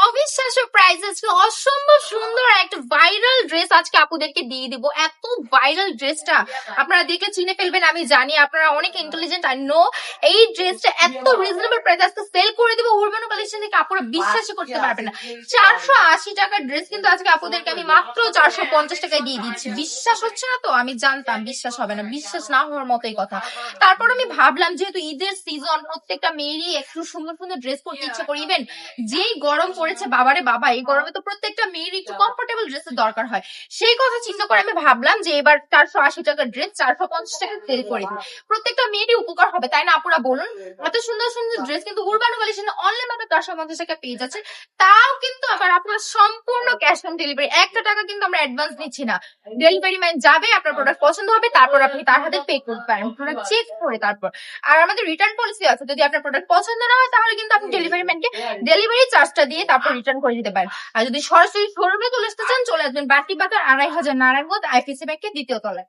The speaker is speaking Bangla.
অবিশ্বাস্য প্রাইস আজকে অসম্ভব সুন্দর একটা ভাইরাল ড্রেস আজকে আপুদেরকে দিয়ে দিব। এত ভাইরাল ড্রেসটা আপনারা দেখলে চিনে ফেলবেন, আমি জানি আপনারা অনেক ইন্টেলিজেন্ট। আই নো এই ড্রেসটা এত রিজনেবল প্রাইস আজকে সেল করে দিব উরবানো কালেকশন থেকে, আপুরা বিশ্বাসই করতে পারবেন না। 480 টাকার ড্রেস কিন্তু আজকে আপুদেরকে আমি মাত্র 450 টাকায় দিয়ে দিচ্ছি। বিশ্বাস হচ্ছে না তো, আমি জানতাম বিশ্বাস হবে না, বিশ্বাস না হওয়ার মতোই কথা। তারপর আমি ভাবলাম যেহেতু ঈদের সিজন, প্রত্যেকটা মেয়েরই একটু সুন্দর সুন্দর ড্রেস পরতে ইচ্ছে করি। ইভেন যেই গরম পড়েছে বাবারে বাবা, এই গরমে তো প্রত্যেকটা মেয়ের একটু কমফোর্টেবল ড্রেসের দরকার হয়। সেই কথা চিন্তা করে আমি ভাবলাম যে এবার 480 টাকার ড্রেস 450 টাকা সেল করে দিই, প্রত্যেকটা মেয়েরই উপকার হবে, তাই না আপুরা বলুন? এত সুন্দর সুন্দর ড্রেস কিন্তু উরবানো কালেকশনে অনলি মাত্র 450 টাকা পেয়ে যাচ্ছে। তাও কিন্তু আবার আপনার সম্পূর্ণ ক্যাশ অন ডেলিভারি, একটা টাকা কিন্তু আমরা অ্যাডভান্স নিচ্ছি না। ডেলিভারি ম্যান যাবে, আপনার প্রোডাক্ট পছন্দ হবে, তারপর আপনি তার হাতে পে করতে পারেন, প্রোডাক্ট চেক করে তারপর। আর আমাদের রিটার্ন পলিসি আছে, যদি আপনার প্রোডাক্ট পছন্দ না হয় তাহলে কিন্তু আপনি ডেলিভারি ম্যানকে ডেলিভারি চার্জটা দিয়ে তারপর রিটার্ন করে দিতে পারেন। আর যদি সরাসরি শোরুমে চলে আসতে চান, চলে আসবেন বাটি বাজার 2500 নারায়ণগঞ্জ আইপিসি ব্যাংকের দ্বিতীয় তলায়।